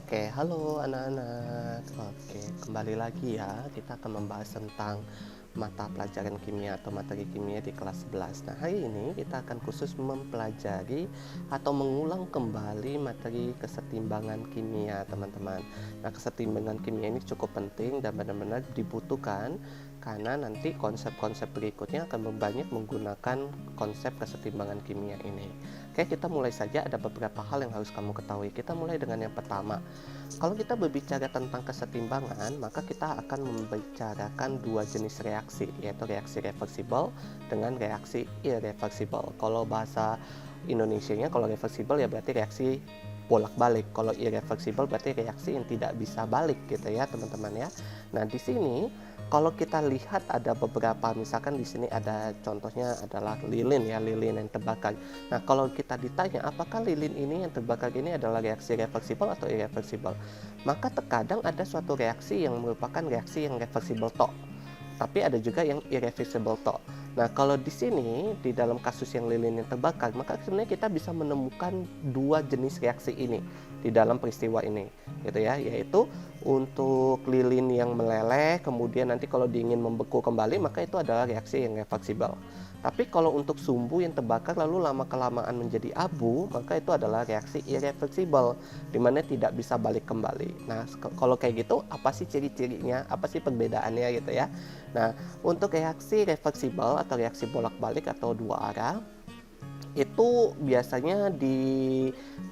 Oke, halo anak-anak. Oke, kembali lagi ya. Kita akan membahas tentang mata pelajaran kimia atau materi kimia di kelas 11. Nah, hari ini kita akan khusus mempelajari atau mengulang kembali materi kesetimbangan kimia, teman-teman. Nah, kesetimbangan kimia ini cukup penting dan benar-benar dibutuhkan karena nanti konsep-konsep berikutnya akan banyak menggunakan konsep kesetimbangan kimia ini. Oke, kita mulai saja. Ada beberapa hal yang harus kamu ketahui. Kita mulai dengan yang pertama. Kalau kita berbicara tentang kesetimbangan, maka kita akan membicarakan dua jenis reaksi, yaitu reaksi reversibel dengan reaksi irreversibel. Kalau bahasa Indonesianya, kalau reversibel ya berarti reaksi bolak-balik. Kalau irreversibel berarti reaksi yang tidak bisa balik gitu ya, teman-teman ya. Nah, di sini kalau kita lihat ada beberapa, misalkan di sini ada contohnya adalah lilin ya, lilin yang terbakar. Nah, kalau kita ditanya apakah lilin ini yang terbakar ini adalah reaksi reversibel atau irreversibel, maka terkadang ada suatu reaksi yang merupakan reaksi yang reversibel tok, tapi ada juga yang irreversible tok. Nah, kalau di sini di dalam kasus yang lilin yang terbakar, maka sebenarnya kita bisa menemukan dua jenis reaksi ini di dalam peristiwa ini, gitu ya, yaitu untuk lilin yang meleleh, kemudian nanti kalau dingin membeku kembali, maka itu adalah reaksi yang reversibel. Tapi kalau untuk sumbu yang terbakar lalu lama-kelamaan menjadi abu, maka itu adalah reaksi irreversibel, di mana tidak bisa balik kembali. Nah, kalau kayak gitu, apa sih ciri-cirinya? Apa sih perbedaannya gitu ya? Nah, untuk reaksi reversibel atau reaksi bolak-balik atau dua arah, itu biasanya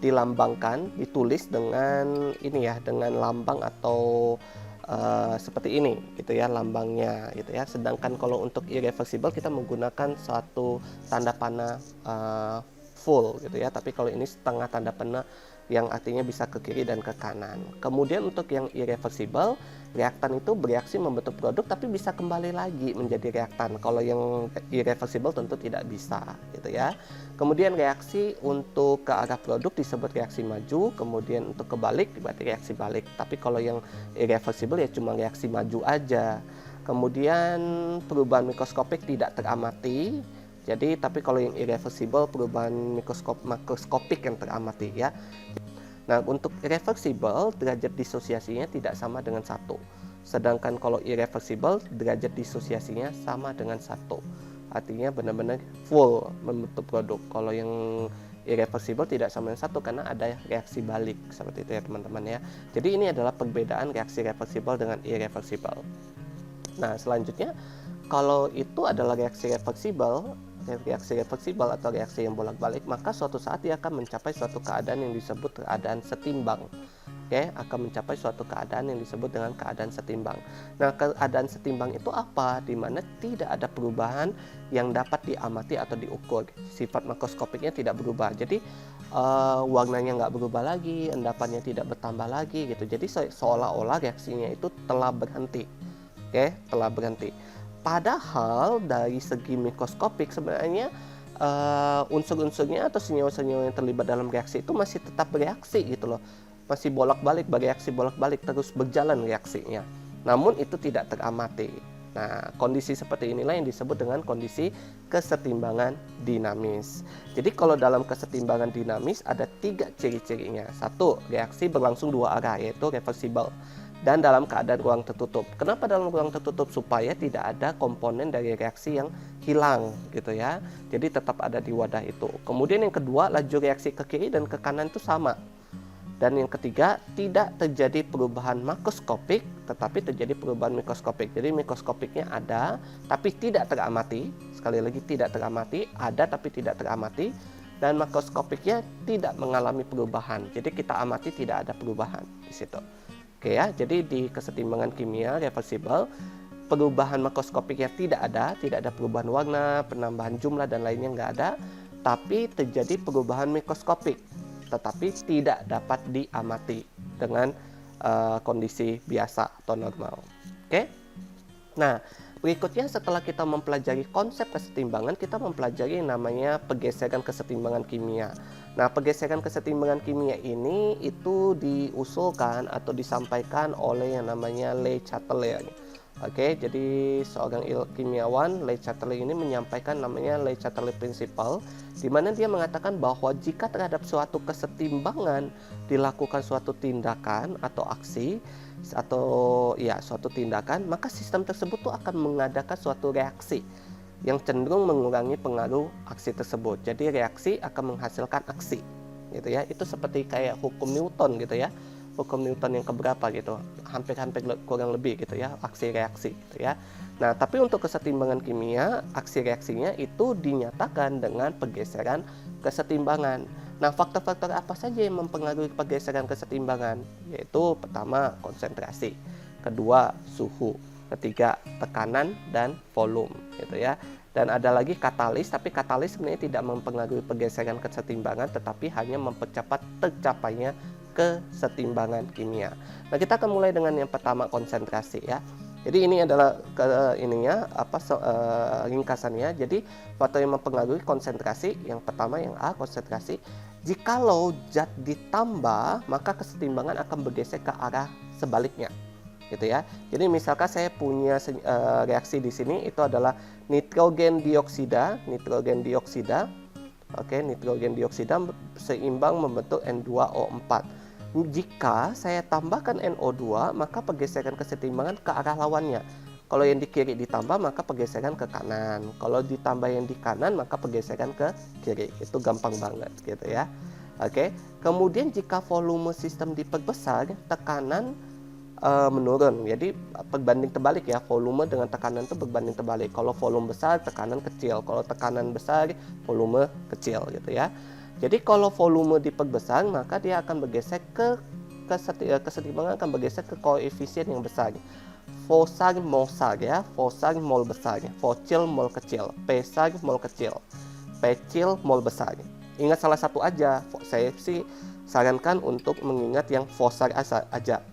dilambangkan, ditulis dengan ini ya, dengan lambang atau seperti ini gitu ya lambangnya gitu ya. Sedangkan kalau untuk irreversible kita menggunakan suatu tanda panah full gitu ya, tapi kalau ini setengah tanda panah yang artinya bisa ke kiri dan ke kanan. Kemudian untuk yang irreversible, reaktan itu bereaksi membentuk produk tapi bisa kembali lagi menjadi reaktan. Kalau yang irreversible tentu tidak bisa gitu ya. Kemudian reaksi untuk ke arah produk disebut reaksi maju, kemudian untuk kebalik berarti reaksi balik. Tapi kalau yang irreversible ya cuma reaksi maju aja. Kemudian perubahan mikroskopik tidak teramati. Jadi tapi kalau yang irreversible perubahan makroskopik yang teramati ya. Nah, untuk irreversible derajat disosiasinya tidak sama dengan 1. Sedangkan kalau irreversible derajat disosiasinya sama dengan 1. Artinya benar-benar full membentuk produk. Kalau yang irreversible tidak sama dengan 1 karena ada reaksi balik seperti itu ya teman-teman ya. Jadi ini adalah perbedaan reaksi reversible dengan irreversible. Nah, selanjutnya kalau itu adalah reaksi reversibel atau reaksi yang bolak-balik, maka suatu saat dia akan mencapai suatu keadaan yang disebut keadaan setimbang. Oke, akan mencapai suatu keadaan yang disebut dengan keadaan setimbang. Nah, keadaan setimbang itu apa? Di mana tidak ada perubahan yang dapat diamati atau diukur. Sifat makroskopiknya tidak berubah. Jadi warnanya nggak berubah lagi, endapannya tidak bertambah lagi gitu. Jadi seolah-olah reaksinya itu telah berhenti. Oke, telah berhenti. Padahal dari segi mikroskopik sebenarnya unsur-unsurnya atau senyawa-senyawa yang terlibat dalam reaksi itu masih tetap bereaksi gitu loh. Masih bolak-balik, bereaksi bolak-balik, terus berjalan reaksinya. Namun itu tidak teramati. Nah, kondisi seperti inilah yang disebut dengan kondisi kesetimbangan dinamis. Jadi kalau dalam kesetimbangan dinamis ada 3 ciri-cirinya. 1, reaksi berlangsung dua arah yaitu reversible. Dan dalam keadaan ruang tertutup. Kenapa dalam ruang tertutup? Supaya tidak ada komponen dari reaksi yang hilang gitu ya. Jadi tetap ada di wadah itu. Kemudian yang kedua, laju reaksi ke kiri dan ke kanan itu sama. Dan yang ketiga, tidak terjadi perubahan makroskopik tetapi terjadi perubahan mikroskopik. Jadi mikroskopiknya ada tapi tidak teramati. Sekali lagi tidak teramati, ada tapi tidak teramati. Dan makroskopiknya tidak mengalami perubahan. Jadi kita amati tidak ada perubahan di situ. Oke ya, jadi di kesetimbangan kimia reversible, perubahan makroskopiknya tidak ada perubahan warna, penambahan jumlah dan lainnya nggak ada, tapi terjadi perubahan mikroskopik, tetapi tidak dapat diamati dengan kondisi biasa atau normal. Oke, nah berikutnya setelah kita mempelajari konsep kesetimbangan, kita mempelajari yang namanya pergeseran kesetimbangan kimia. Nah, pergeseran kesetimbangan kimia ini itu diusulkan atau disampaikan oleh yang namanya Le Chatelier. Oke, jadi seorang kimiawan Le Chatelier ini menyampaikan namanya Le Chatelier Principle, di mana dia mengatakan bahwa jika terhadap suatu kesetimbangan dilakukan suatu tindakan atau aksi atau ya suatu tindakan, maka sistem tersebut tuh akan mengadakan suatu reaksi yang cenderung mengurangi pengaruh aksi tersebut. Jadi reaksi akan menghasilkan aksi, gitu ya. Itu seperti kayak hukum Newton gitu ya. Hukum Newton yang keberapa gitu, hampir-hampir kurang lebih gitu ya, aksi reaksi gitu ya. Nah, tapi untuk kesetimbangan kimia, aksi reaksinya itu dinyatakan dengan pergeseran kesetimbangan. Nah, faktor-faktor apa saja yang mempengaruhi pergeseran kesetimbangan? Yaitu pertama, konsentrasi, kedua, suhu, ketiga, tekanan dan volume gitu ya. Dan ada lagi katalis, tapi katalis sebenarnya tidak mempengaruhi pergeseran kesetimbangan, tetapi hanya mempercepat tercapainya kesetimbangan kimia. Nah, kita akan mulai dengan yang pertama, konsentrasi ya. Jadi ini adalah ringkasannya. Jadi faktor yang mempengaruhi konsentrasi, yang pertama yang A, konsentrasi. Jikalau zat ditambah, maka kesetimbangan akan bergeser ke arah sebaliknya, gitu ya. Jadi misalkan saya punya reaksi di sini itu adalah nitrogen dioksida. Oke, nitrogen dioksida seimbang membentuk N2O4. Jika saya tambahkan NO2, maka pergeseran kesetimbangan ke arah lawannya. Kalau yang di kiri ditambah, maka pergeseran ke kanan. Kalau ditambah yang di kanan, maka pergeseran ke kiri. Itu gampang banget gitu ya. Oke. Kemudian jika volume sistem diperbesar, tekanan menurun. Jadi berbanding terbalik ya, volume dengan tekanan itu berbanding terbalik. Kalau volume besar, tekanan kecil. Kalau tekanan besar, volume kecil gitu ya. Jadi kalau volume diperbesar, maka dia akan bergeser kesetimbangan akan bergeser ke koefisien yang besar. Fosar molsar ya, fosar mol besar, focil mol kecil, pesar mol kecil, pecil mol besar. Ingat salah satu aja, saya sih sarankan untuk mengingat yang fosar aja.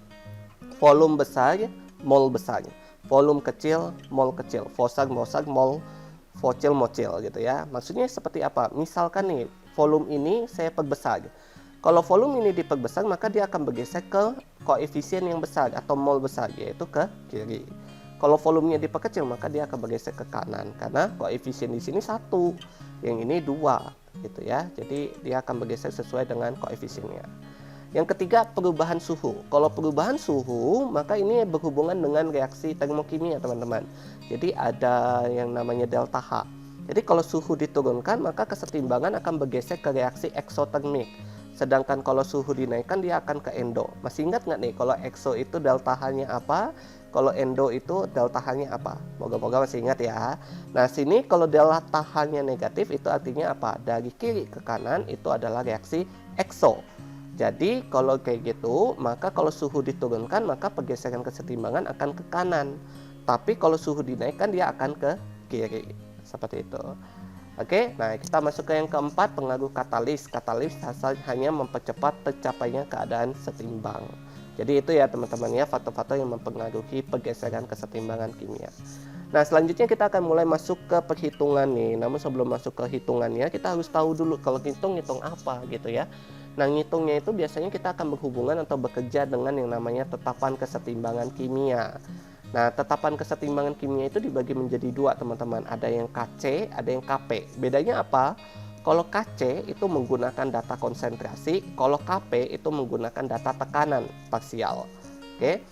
Volume besar, mol besar. Volume kecil, mol kecil. Fosar mol, focil mocil gitu ya. Maksudnya seperti apa? Misalkan nih, volume ini saya perbesar. Kalau volume ini diperbesar, maka dia akan bergeser ke koefisien yang besar atau mol besar, yaitu ke kiri. Kalau volumenya diperkecil, maka dia akan bergeser ke kanan karena koefisien di sini 1, yang ini 2 gitu ya. Jadi dia akan bergeser sesuai dengan koefisiennya. Yang ketiga, perubahan suhu. Kalau perubahan suhu, maka ini berhubungan dengan reaksi termokimia, teman-teman. Jadi ada yang namanya delta H. Jadi kalau suhu diturunkan, maka kesetimbangan akan bergeser ke reaksi eksotermik. Sedangkan kalau suhu dinaikkan, dia akan ke endo. Masih ingat nggak nih, kalau ekso itu delta H-nya apa? Kalau endo itu delta H-nya apa? Moga-moga masih ingat ya. Nah, sini kalau delta H-nya negatif, itu artinya apa? Dari kiri ke kanan, itu adalah reaksi ekso. Jadi kalau kayak gitu, maka kalau suhu diturunkan, maka pergeseran kesetimbangan akan ke kanan. Tapi kalau suhu dinaikkan, dia akan ke kiri. Seperti itu. Oke, nah kita masuk ke yang keempat, pengaruh katalis. Katalis hanya mempercepat tercapainya keadaan setimbang. Jadi itu ya teman-teman ya, faktor-faktor yang mempengaruhi pergeseran kesetimbangan kimia. Nah, selanjutnya kita akan mulai masuk ke perhitungan nih. Namun sebelum masuk ke hitungannya, kita harus tahu dulu kalau ngitung apa gitu ya. Nah, ngitungnya itu biasanya kita akan berhubungan atau bekerja dengan yang namanya tetapan kesetimbangan kimia. Nah, tetapan kesetimbangan kimia itu dibagi menjadi 2, teman-teman. Ada yang KC, ada yang KP. Bedanya apa? Kalau KC itu menggunakan data konsentrasi, kalau KP itu menggunakan data tekanan parsial. Oke.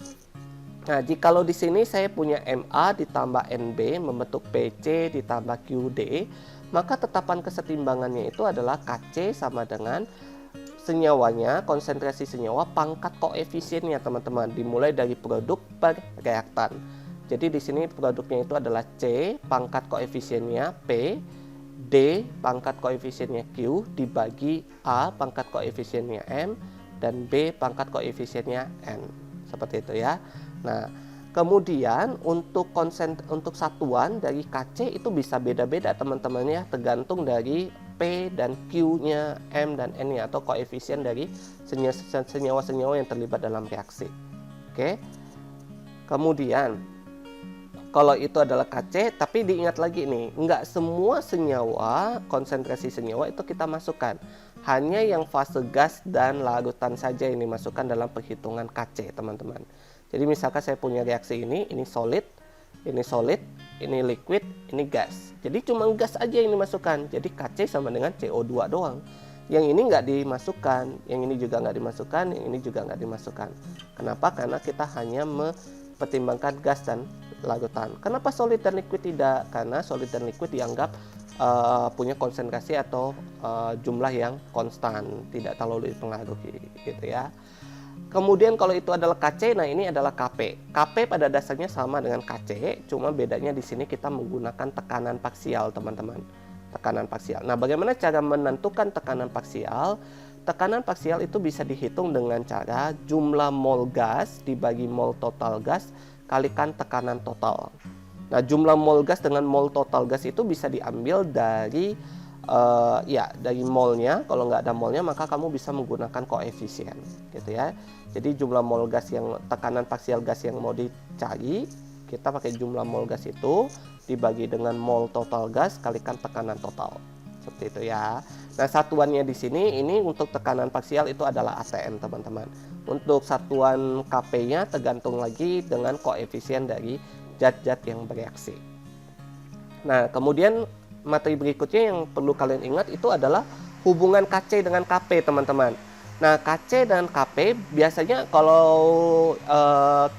Nah, jikalau di sini saya punya MA ditambah NB membentuk PC ditambah QD, maka tetapan kesetimbangannya itu adalah KC sama dengan senyawanya, konsentrasi senyawa pangkat koefisiennya, teman-teman, dimulai dari produk per reaktan. Jadi di sini produknya itu adalah C, pangkat koefisiennya P, D, pangkat koefisiennya Q, dibagi A, pangkat koefisiennya M, dan B, pangkat koefisiennya N. Seperti itu ya. Nah, kemudian untuk satuan dari KC itu bisa beda-beda, teman-teman ya, tergantung dari P dan Q-nya, M dan N-nya, atau koefisien dari senyawa-senyawa yang terlibat dalam reaksi. Oke. Kemudian kalau itu adalah KC, tapi diingat lagi nih, nggak semua senyawa, konsentrasi senyawa itu kita masukkan. Hanya yang fase gas dan larutan saja yang dimasukkan dalam perhitungan KC, teman-teman. Jadi misalkan saya punya reaksi ini solid, Ini solid, ini liquid, ini gas. Jadi cuma gas aja yang dimasukkan. Jadi Kc sama dengan CO2 doang. Yang ini nggak dimasukkan, yang ini juga nggak dimasukkan, yang ini juga nggak dimasukkan. Kenapa? Karena kita hanya mempertimbangkan gas dan larutan. Kenapa solid dan liquid tidak? Karena solid dan liquid dianggap punya konsentrasi atau jumlah yang konstan, tidak terlalu dipengaruhi, gitu ya. Kemudian kalau itu adalah Kc, nah ini adalah Kp. Kp pada dasarnya sama dengan Kc, cuma bedanya di sini kita menggunakan tekanan parsial, teman-teman. Tekanan parsial. Nah, bagaimana cara menentukan tekanan parsial? Tekanan parsial itu bisa dihitung dengan cara jumlah mol gas dibagi mol total gas kalikan tekanan total. Nah, jumlah mol gas dengan mol total gas itu bisa diambil dari dari molnya. Kalau nggak ada molnya, maka kamu bisa menggunakan koefisien, gitu ya. Jadi jumlah mol gas yang tekanan parsial gas yang mau dicari, kita pakai jumlah mol gas itu dibagi dengan mol total gas kalikan tekanan total, seperti itu ya. Nah, satuannya di sini ini untuk tekanan parsial itu adalah ATM, teman-teman. Untuk satuan Kp-nya tergantung lagi dengan koefisien dari zat-zat yang bereaksi. Nah, kemudian materi berikutnya yang perlu kalian ingat itu adalah hubungan Kc dengan Kp, teman-teman. Nah, Kc dan Kp biasanya kalau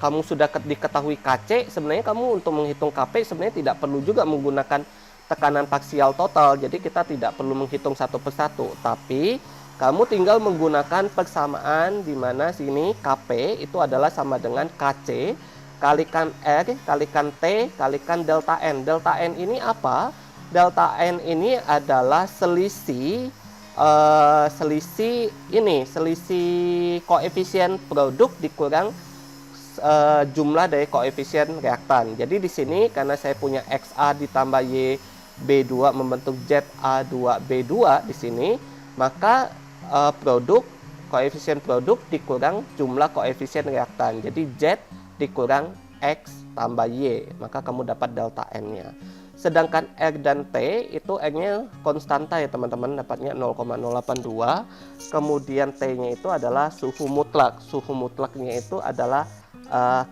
kamu sudah diketahui Kc, sebenarnya kamu untuk menghitung Kp sebenarnya tidak perlu juga menggunakan tekanan parsial total. Jadi kita tidak perlu menghitung satu persatu, tapi kamu tinggal menggunakan persamaan di mana sini Kp itu adalah sama dengan Kc kalikan R kalikan T kalikan delta N. Delta N ini apa? Delta N ini adalah selisih koefisien produk dikurang jumlah dari koefisien reaktan. Jadi di sini karena saya punya XA ditambah YB2 membentuk ZA2B2 di sini, maka koefisien produk dikurang jumlah koefisien reaktan. Jadi Z dikurang X tambah Y, maka kamu dapat delta N-nya. Sedangkan R dan T itu R-nya konstanta ya teman-teman, dapatnya 0,082. Kemudian T-nya itu adalah suhu mutlak. Suhu mutlaknya itu adalah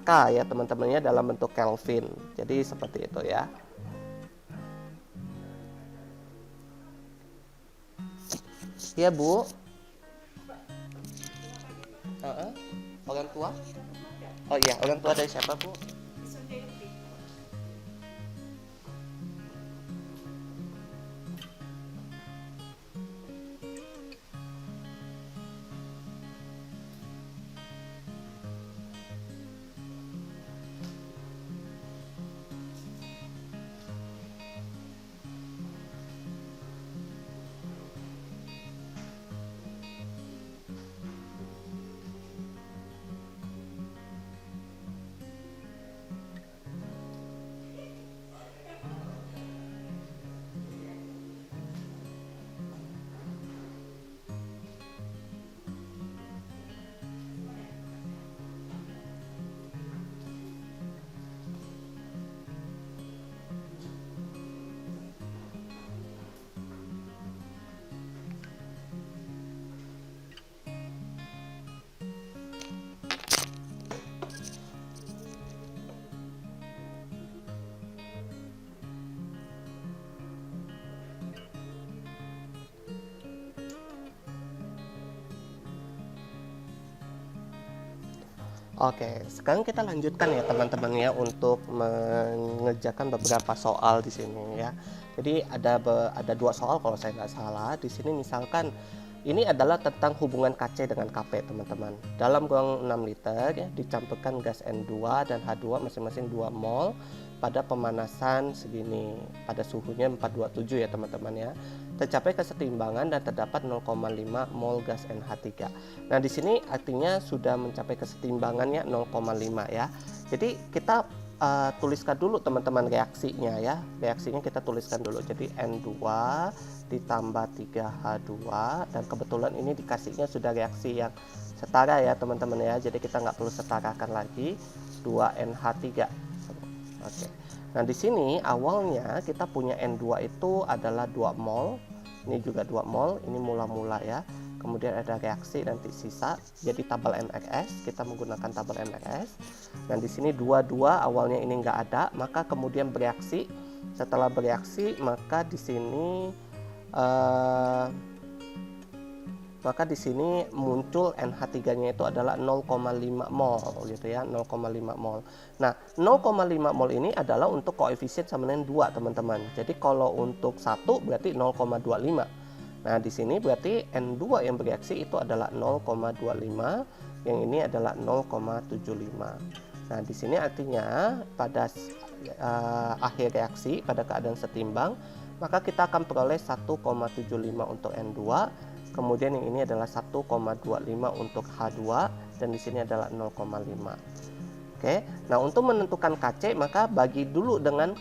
K ya teman-temannya dalam bentuk Kelvin. Jadi seperti itu ya. Iya Bu. Orang tua? Oh iya, orang tua dari siapa Bu? Oke, sekarang kita lanjutkan ya teman-teman ya untuk mengerjakan beberapa soal di sini ya. Jadi ada dua soal kalau saya nggak salah. Di sini misalkan ini adalah tentang hubungan Kc dengan Kp teman-teman. Dalam ruang 6 liter ya dicampurkan gas N2 dan H2 masing-masing 2 mol pada pemanasan segini, pada suhunya 427 ya teman-teman ya. Tercapai kesetimbangan dan terdapat 0,5 mol gas NH3. Nah, di sini artinya sudah mencapai kesetimbangannya 0,5 ya. Jadi kita tuliskan dulu teman-teman reaksinya ya. Reaksinya kita tuliskan dulu. Jadi N2 ditambah 3H2 dan kebetulan ini dikasihnya sudah reaksi yang setara ya teman-teman ya. Jadi kita nggak perlu setarakan lagi 2NH3. Oke. Nah, di sini awalnya kita punya N2 itu adalah 2 mol. Ini juga 2 mol, ini mula-mula ya. kemudian ada reaksi nanti sisa, jadi tabel NRS, kita menggunakan tabel NRS. Dan di sini 22 awalnya ini nggak ada, maka kemudian bereaksi. Setelah bereaksi, maka di sini muncul NH3-nya itu adalah 0,5 mol gitu ya, 0,5 mol. Nah, 0,5 mol ini adalah untuk koefisien sama dengan 2, teman-teman. Jadi kalau untuk 1 berarti 0,25. Nah, di sini berarti N2 yang bereaksi itu adalah 0,25, yang ini adalah 0,75. Nah, di sini artinya pada akhir reaksi pada keadaan setimbang, maka kita akan peroleh 1,75 untuk N2. Kemudian yang ini adalah 1,25 untuk H2 dan di sini adalah 0,5. Oke. Nah, untuk menentukan Kc maka bagi dulu dengan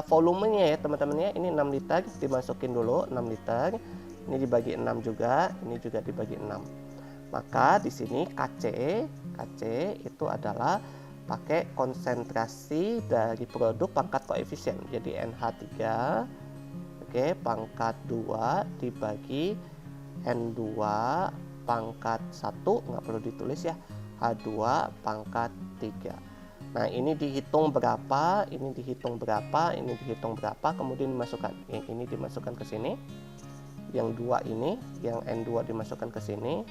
volumenya ya, teman-teman ya. Ini 6 liter dimasukin dulu 6 liter. Ini dibagi 6 juga, ini juga dibagi 6. Maka di sini Kc itu adalah pakai konsentrasi dari produk pangkat koefisien. Jadi NH3 pangkat 2 dibagi N2 pangkat 1, nggak perlu ditulis ya, H2 pangkat 3. Nah, ini dihitung berapa, ini dihitung berapa, ini dihitung berapa, kemudian dimasukkan. Yang ini dimasukkan ke sini, yang 2 ini, yang N2 dimasukkan ke sini,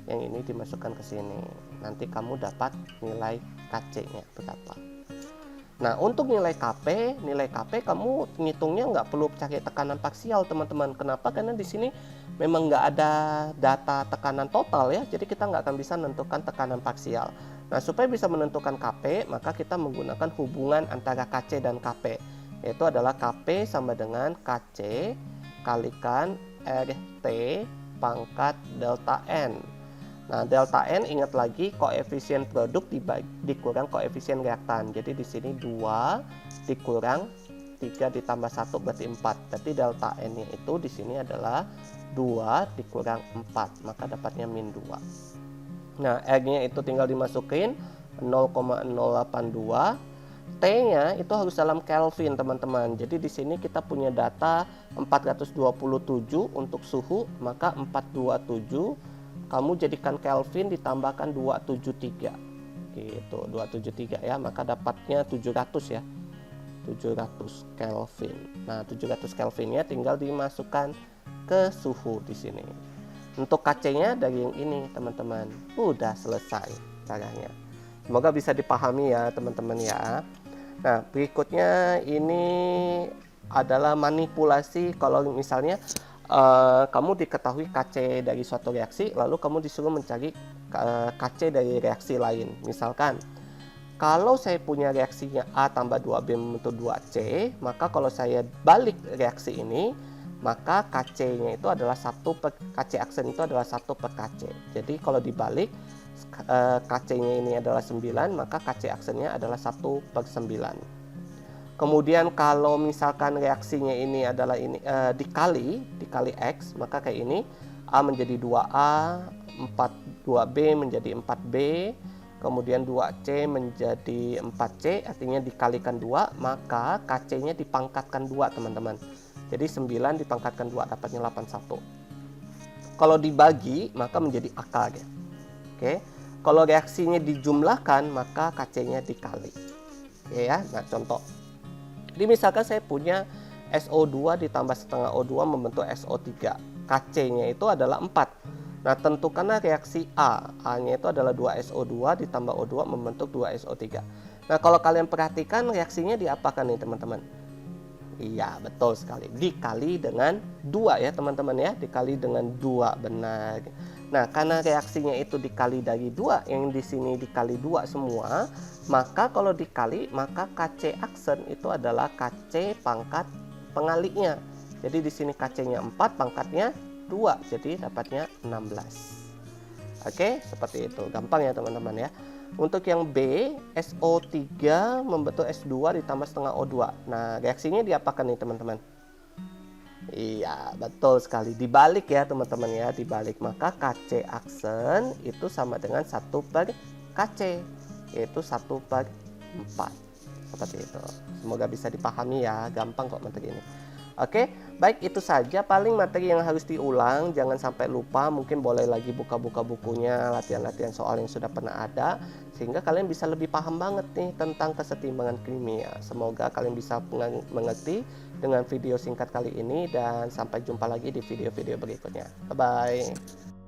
yang ini dimasukkan ke sini. Nanti kamu dapat nilai Kc-nya berapa. Nah, untuk nilai Kp kamu ngitungnya nggak perlu cari tekanan parsial, teman-teman. Kenapa? Karena di sini memang nggak ada data tekanan total ya, jadi kita nggak akan bisa menentukan tekanan parsial. Nah, supaya bisa menentukan Kp, maka kita menggunakan hubungan antara Kc dan Kp, yaitu adalah Kp sama dengan Kc kalikan RT pangkat delta N. Nah, delta N ingat lagi koefisien produk dikurang koefisien reaktan. Jadi di sini 2 dikurang 3 ditambah 1 berarti 4. Berarti delta N-nya itu di sini adalah 2 dikurang 4, maka dapatnya min 2. Nah, R-nya itu tinggal dimasukin 0,082. T-nya itu harus dalam Kelvin, teman-teman. Jadi di sini kita punya data 427 untuk suhu, maka 427 kamu jadikan Kelvin ditambahkan 273 gitu, 273 ya, maka dapatnya 700 ya, 700 Kelvin. Nah, 700 Kelvinnya tinggal dimasukkan ke suhu di sini. Untuk Kc-nya dari yang ini, teman-teman. Udah selesai caranya. Semoga bisa dipahami ya, teman-teman ya. Nah, berikutnya ini adalah manipulasi kalau misalnya kamu diketahui Kc dari suatu reaksi, lalu kamu disuruh mencari Kc dari reaksi lain. Misalkan, kalau saya punya reaksinya A tambah 2B membentuk 2C, maka kalau saya balik reaksi ini, maka Kc-nya itu adalah 1 per Kc aksen itu adalah 1 per Kc. Jadi kalau dibalik, Kc-nya ini adalah 9, maka Kc aksennya adalah 1 per 9. Kemudian kalau misalkan reaksinya ini adalah ini dikali X, maka kayak ini A menjadi 2A, 2B menjadi 4B, kemudian 2C menjadi 4C, artinya dikalikan 2, maka Kc-nya dipangkatkan 2, teman-teman. Jadi 9 dipangkatkan 2 dapatnya 81. Kalau dibagi maka menjadi akar ya. Oke. Kalau reaksinya dijumlahkan maka Kc-nya dikali. Oke ya. Nah, contoh. Jadi misalkan saya punya SO2 ditambah setengah O2 membentuk SO3. Kc-nya itu adalah 4. Nah, tentukanlah reaksi A. A-nya itu adalah 2SO2 ditambah O2 membentuk 2SO3. Nah, kalau kalian perhatikan reaksinya diapakan nih, teman-teman? Iya, betul sekali. Dikali dengan 2 ya, teman-teman ya. Dikali dengan 2, benar. Nah, karena reaksinya itu dikali dari 2, yang di sini dikali 2 semua, maka kalau dikali, maka Kc aksen itu adalah Kc pangkat pengaliknya. Jadi di sini Kc-nya 4, pangkatnya 2, jadi dapatnya 16. Oke, seperti itu. Gampang ya, teman-teman ya. Untuk yang B, SO3 membentuk S2 ditambah setengah O2. Nah, reaksinya diapakan nih, teman-teman? Iya, betul sekali. Dibalik ya, teman-teman ya, dibalik. Maka Kc aksen itu sama dengan 1 per Kc, yaitu 1 per 4. Seperti itu. Semoga bisa dipahami ya, gampang kok materi ini. Oke, baik itu saja paling materi yang harus diulang, jangan sampai lupa, mungkin boleh lagi buka-buka bukunya, latihan-latihan soal yang sudah pernah ada, sehingga kalian bisa lebih paham banget nih tentang kesetimbangan kimia. Semoga kalian bisa mengerti dengan video singkat kali ini dan sampai jumpa lagi di video-video berikutnya. Bye-bye.